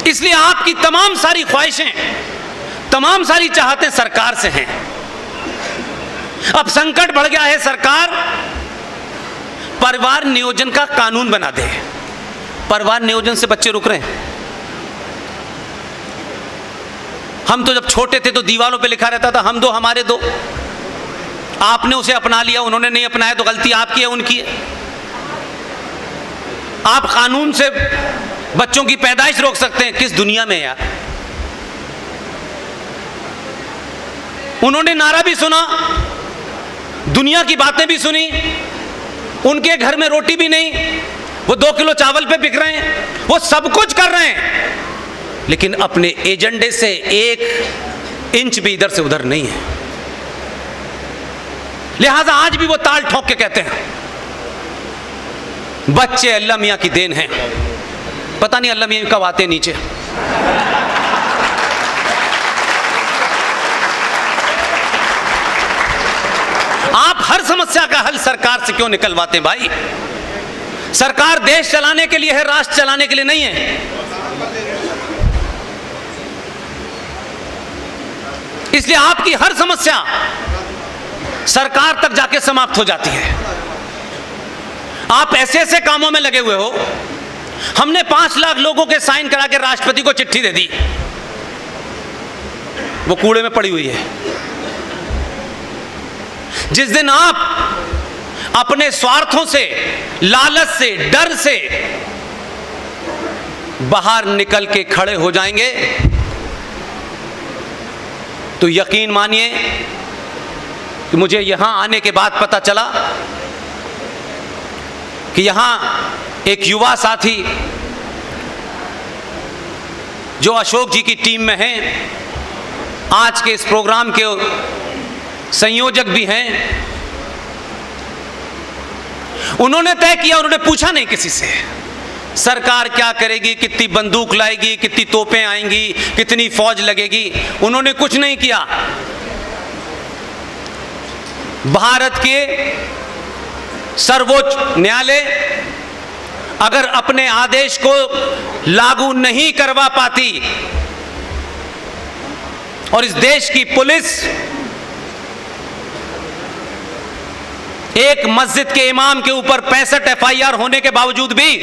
इसलिए आपकी तमाम सारी ख्वाहिशें, तमाम सारी चाहतें सरकार से हैं। अब संकट बढ़ गया है, सरकार परिवार नियोजन का कानून बना दे। परिवार नियोजन से बच्चे रुक रहे हैं। हम तो जब छोटे थे तो दीवारों पे लिखा रहता था हम दो हमारे दो। आपने उसे अपना लिया, उन्होंने नहीं अपनाया तो गलती आपकी है उनकी है। आप कानून से बच्चों की पैदाइश रोक सकते हैं, किस दुनिया में यार। उन्होंने नारा भी सुना, दुनिया की बातें भी सुनी, उनके घर में रोटी भी नहीं, वो 2 किलो चावल पे बिक रहे हैं, वो सब कुछ कर रहे हैं, लेकिन अपने एजेंडे से 1 इंच भी इधर से उधर नहीं है। लिहाजा आज भी वो ताल ठोक के कहते हैं बच्चे अल्लाह मियां की देन हैं। पता नहीं अल्लाह मियां कब आते नीचे। आप हर समस्या का हल सरकार से क्यों निकलवाते हैं भाई? सरकार देश चलाने के लिए है, राष्ट्र चलाने के लिए नहीं है। इसलिए आपकी हर समस्या सरकार तक जाके समाप्त हो जाती है। आप ऐसे ऐसे कामों में लगे हुए हो। हमने 5 लाख लोगों के साइन करा के राष्ट्रपति को चिट्ठी दे दी, वो कूड़े में पड़ी हुई है। जिस दिन आप अपने स्वार्थों से, लालच से, डर से बाहर निकल के खड़े हो जाएंगे तो यकीन मानिए कि मुझे यहां आने के बाद पता चला कि यहां एक युवा साथी जो अशोक जी की टीम में हैं, आज के इस प्रोग्राम के संयोजक भी हैं, उन्होंने तय किया, उन्होंने पूछा नहीं किसी से सरकार क्या करेगी, कितनी बंदूक लाएगी, कितनी तोपें आएंगी, कितनी फौज लगेगी, उन्होंने कुछ नहीं किया। भारत के सर्वोच्च न्यायालय अगर अपने आदेश को लागू नहीं करवा पाती और इस देश की पुलिस एक मस्जिद के इमाम के ऊपर 65 FIR होने के बावजूद भी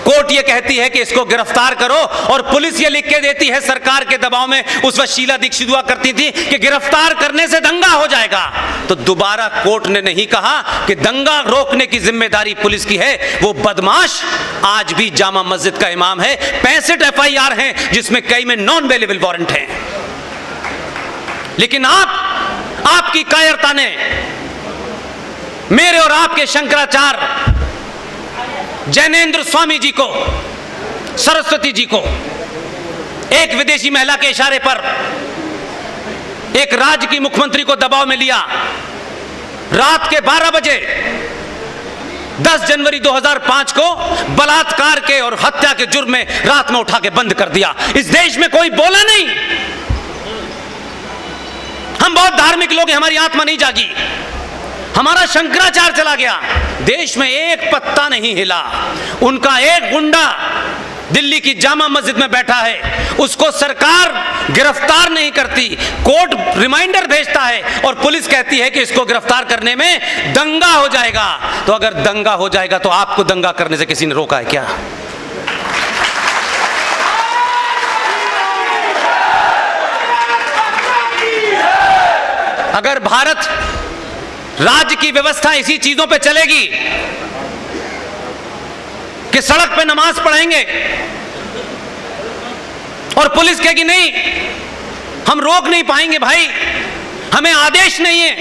कोर्ट ये कहती है कि इसको गिरफ्तार करो, और पुलिस ये लिख के देती है सरकार के दबाव में, उस वक्त शीला दीक्षित हुआ करती थी, कि गिरफ्तार करने से दंगा हो जाएगा, तो दोबारा कोर्ट ने नहीं कहा कि दंगा रोकने की जिम्मेदारी पुलिस की है। वो बदमाश आज भी जामा मस्जिद का इमाम है। 65 FIR हैं जिसमें कई में नॉन अवेलेबल वारंट हैं। लेकिन आपकी कायरता ने मेरे और आपके शंकराचार्य जैनेन्द्र स्वामी जी को, सरस्वती जी को, एक विदेशी महिला के इशारे पर एक राज्य की मुख्यमंत्री को दबाव में लिया। रात के 12 बजे 10 जनवरी 2005 को बलात्कार के और हत्या के जुर्म में रात में उठा के बंद कर दिया। इस देश में कोई बोला नहीं। हम बहुत धार्मिक लोग हैं, हमारी आत्मा नहीं जागी। हमारा शंकराचार्य चला गया, देश में एक पत्ता नहीं हिला। उनका एक गुंडा दिल्ली की जामा मस्जिद में बैठा है, उसको सरकार गिरफ्तार नहीं करती, कोर्ट रिमाइंडर भेजता है और पुलिस कहती है कि इसको गिरफ्तार करने में दंगा हो जाएगा। तो अगर दंगा हो जाएगा तो आपको दंगा करने से किसी ने रोका है क्या? अगर भारत राज्य की व्यवस्था इसी चीजों पे चलेगी कि सड़क पे नमाज पढ़ेंगे और पुलिस कहेगी नहीं हम रोक नहीं पाएंगे भाई, हमें आदेश नहीं है,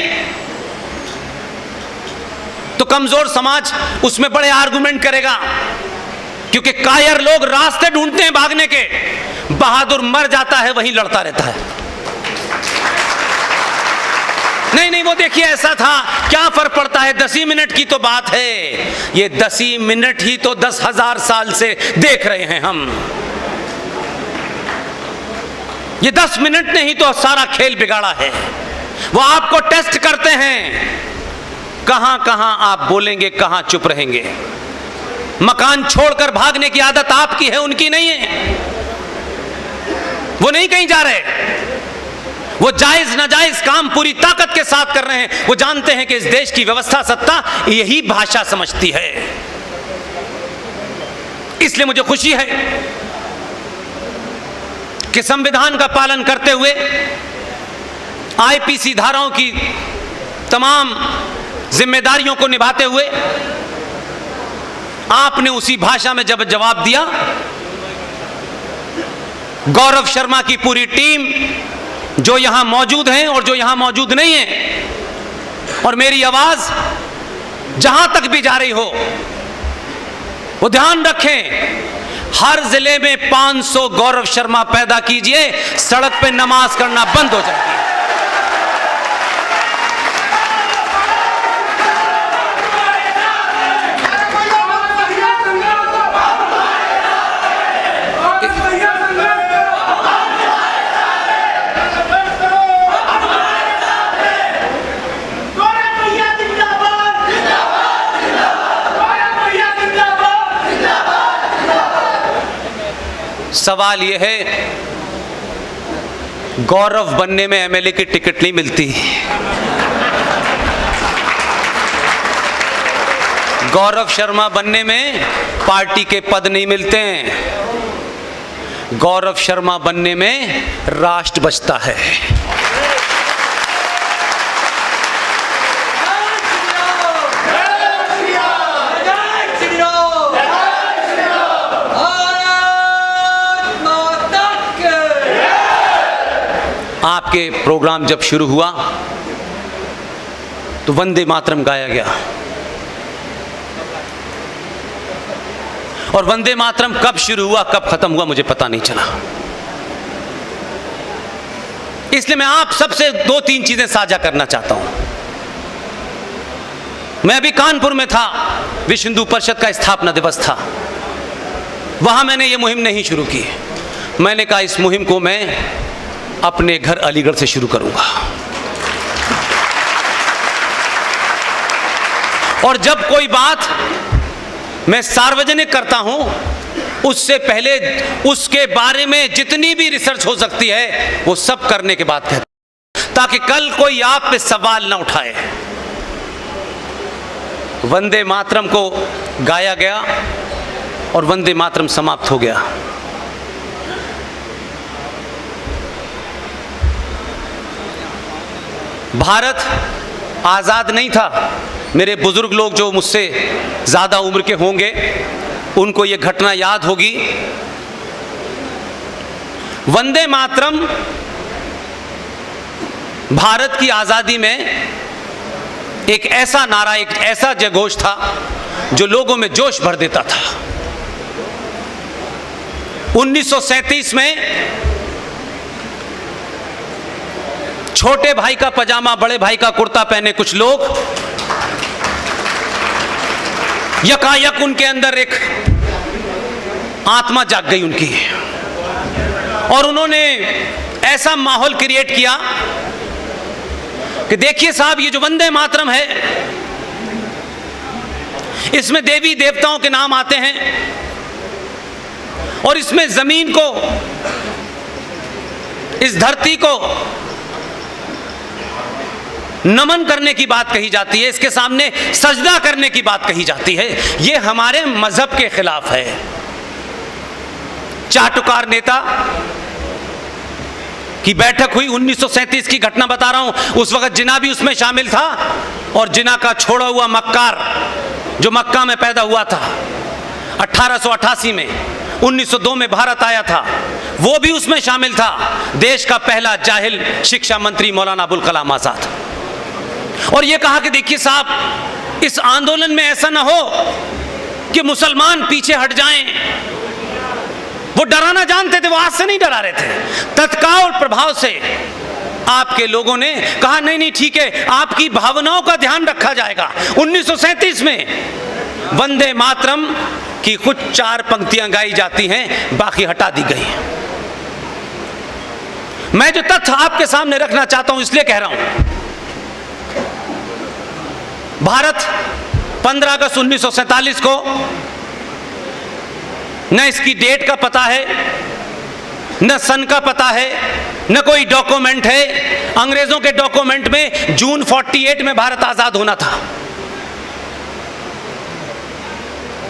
तो कमजोर समाज उसमें बड़े आर्गुमेंट करेगा। क्योंकि कायर लोग रास्ते ढूंढते हैं भागने के, बहादुर मर जाता है वहीं लड़ता रहता है। नहीं वो देखिए ऐसा था, क्या फर्क पड़ता है, 10 ही मिनट की तो बात है। ये 10 ही मिनट ही तो 10,000 साल से देख रहे हैं हम। ये 10 मिनट ने ही तो सारा खेल बिगाड़ा है। वो आपको टेस्ट करते हैं, कहां कहां आप बोलेंगे, कहां चुप रहेंगे। मकान छोड़कर भागने की आदत आपकी है, उनकी नहीं है। वो नहीं कहीं जा रहे, वो जायज नाजायज काम पूरी ताकत के साथ कर रहे हैं। वो जानते हैं कि इस देश की व्यवस्था सत्ता यही भाषा समझती है। इसलिए मुझे खुशी है कि संविधान का पालन करते हुए, आईपीसी धाराओं की तमाम जिम्मेदारियों को निभाते हुए आपने उसी भाषा में जब जवाब दिया, गौरव शर्मा की पूरी टीम जो यहां मौजूद हैं और जो यहां मौजूद नहीं है, और मेरी आवाज जहां तक भी जा रही हो, वो ध्यान रखें, हर जिले में 500 गौरव शर्मा पैदा कीजिए, सड़क पे नमाज करना बंद हो जाएगी। सवाल यह है, गौरव बनने में एमएलए की टिकट नहीं मिलती, गौरव शर्मा बनने में पार्टी के पद नहीं मिलते हैं, गौरव शर्मा बनने में राष्ट्र बचता है। आपके प्रोग्राम जब शुरू हुआ तो वंदे मातरम गाया गया, और वंदे मातरम कब शुरू हुआ कब खत्म हुआ मुझे पता नहीं चला। इसलिए मैं आप सबसे 2-3 चीजें साझा करना चाहता हूं। मैं अभी कानपुर में था, विश्व हिंदू परिषद का स्थापना दिवस था, वहां मैंने ये मुहिम नहीं शुरू की। मैंने कहा इस मुहिम को मैं अपने घर अलीगढ़ से शुरू करूंगा, और जब कोई बात मैं सार्वजनिक करता हूं उससे पहले उसके बारे में जितनी भी रिसर्च हो सकती है वो सब करने के बाद कहता हूं, ताकि कल कोई आप पे सवाल ना उठाए। वंदे मातरम को गाया गया और वंदे मातरम समाप्त हो गया। भारत आज़ाद नहीं था। मेरे बुजुर्ग लोग जो मुझसे ज़्यादा उम्र के होंगे उनको ये घटना याद होगी। वंदे मातरम भारत की आज़ादी में एक ऐसा नारा, एक ऐसा जयघोष था जो लोगों में जोश भर देता था। 1937 में छोटे भाई का पजामा बड़े भाई का कुर्ता पहने कुछ लोग, यकायक उनके अंदर एक आत्मा जाग गई उनकी, और उन्होंने ऐसा माहौल क्रिएट किया कि देखिए साहब, ये जो वंदे मातरम है इसमें देवी देवताओं के नाम आते हैं, और इसमें जमीन को, इस धरती को नमन करने की बात कही जाती है, इसके सामने सजदा करने की बात कही जाती है। ये हमारे मजहब के खिलाफ है। चाटुकार नेता की बैठक हुई, 1937 की घटना बता रहा हूं। उस वक्त जिना भी उसमें शामिल था, और जिना का छोड़ा हुआ मक्कार जो मक्का में पैदा हुआ था 1888 में, 1902 में भारत आया था, वो भी उसमें शामिल था। देश का पहला जाहिल शिक्षा मंत्री मौलाना अबुल कलाम आजाद। और ये कहा कि देखिए साहब, इस आंदोलन में ऐसा ना हो कि मुसलमान पीछे हट जाएं। वो डराना जानते थे, वो आज से नहीं डरा रहे थे। तत्काल प्रभाव से आपके लोगों ने कहा नहीं नहीं ठीक है, आपकी भावनाओं का ध्यान रखा जाएगा। 1937 में वंदे मातरम की कुछ 4 पंक्तियां गाई जाती हैं, बाकी हटा दी गई। मैं जो तथ्य आपके सामने रखना चाहता हूं इसलिए कह रहा हूं, भारत 15 अगस्त 1947 को न इसकी डेट का पता है, न सन का पता है, न कोई डॉक्यूमेंट है। अंग्रेजों के डॉक्यूमेंट में जून 48 में भारत आजाद होना था।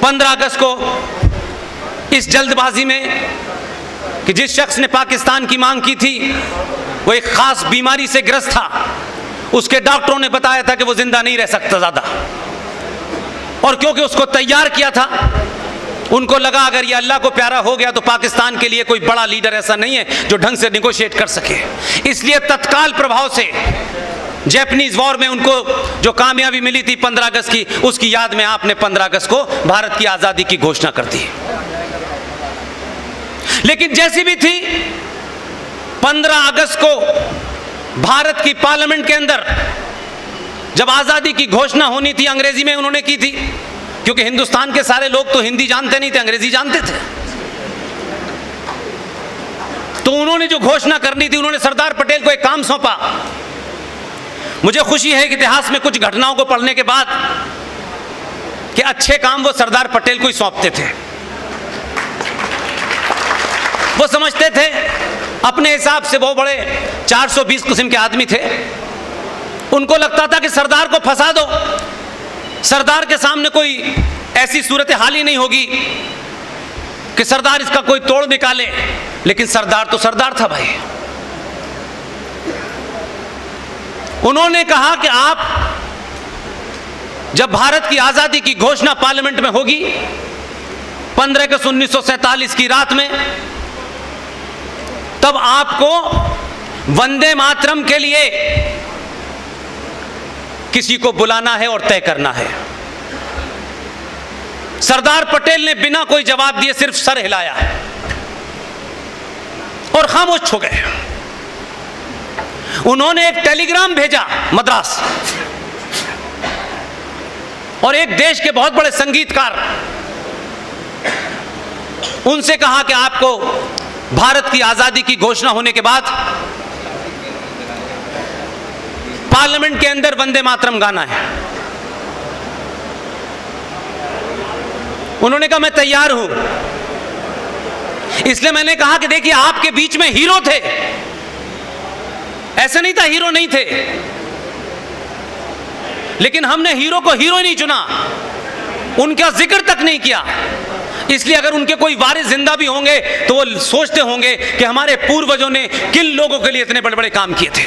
15 अगस्त को इस जल्दबाजी में कि जिस शख्स ने पाकिस्तान की मांग की थी वो एक खास बीमारी से ग्रस्त था, उसके डॉक्टरों ने बताया था कि वो जिंदा नहीं रह सकता ज्यादा, और क्योंकि उसको तैयार किया था, उनको लगा अगर ये अल्लाह को प्यारा हो गया तो पाकिस्तान के लिए कोई बड़ा लीडर ऐसा नहीं है जो ढंग से निगोशिएट कर सके। इसलिए तत्काल प्रभाव से जैपनीज वॉर में उनको जो कामयाबी मिली थी 15 अगस्त की, उसकी याद में आपने 15 अगस्त को भारत की आजादी की घोषणा कर दी। लेकिन जैसी भी थी, 15 अगस्त को भारत की पार्लियामेंट के अंदर जब आजादी की घोषणा होनी थी, अंग्रेजी में उन्होंने की थी, क्योंकि हिंदुस्तान के सारे लोग तो हिंदी जानते नहीं थे, अंग्रेजी जानते थे। तो उन्होंने जो घोषणा करनी थी, उन्होंने सरदार पटेल को एक काम सौंपा। मुझे खुशी है कि इतिहास में कुछ घटनाओं को पढ़ने के बाद कि अच्छे काम वो सरदार पटेल को ही सौंपते थे। वो समझते थे अपने हिसाब से वो बड़े 420 किस्म के आदमी थे। उनको लगता था कि सरदार को फंसा दो, सरदार के सामने कोई ऐसी सूरत हाल ही नहीं होगी कि सरदार इसका कोई तोड़ निकाले। लेकिन सरदार तो सरदार था भाई। उन्होंने कहा कि आप जब भारत की आजादी की घोषणा पार्लियामेंट में होगी 15 अगस्त 1947 की रात में, तब आपको वंदे मातरम के लिए किसी को बुलाना है और तय करना है। सरदार पटेल ने बिना कोई जवाब दिए सिर्फ सर हिलाया और खामोश हो गए। उन्होंने एक टेलीग्राम भेजा मद्रास, और एक देश के बहुत बड़े संगीतकार, उनसे कहा कि आपको भारत की आजादी की घोषणा होने के बाद पार्लियामेंट के अंदर वंदे मातरम गाना है। उन्होंने कहा मैं तैयार हूं। इसलिए मैंने कहा कि देखिए आपके बीच में हीरो थे, ऐसे नहीं था हीरो नहीं थे, लेकिन हमने हीरो को हीरो नहीं चुना, उनका जिक्र तक नहीं किया। इसलिए अगर उनके कोई वारिस जिंदा भी होंगे तो वो सोचते होंगे कि हमारे पूर्वजों ने किन लोगों के लिए इतने बड़े बड़े काम किए थे।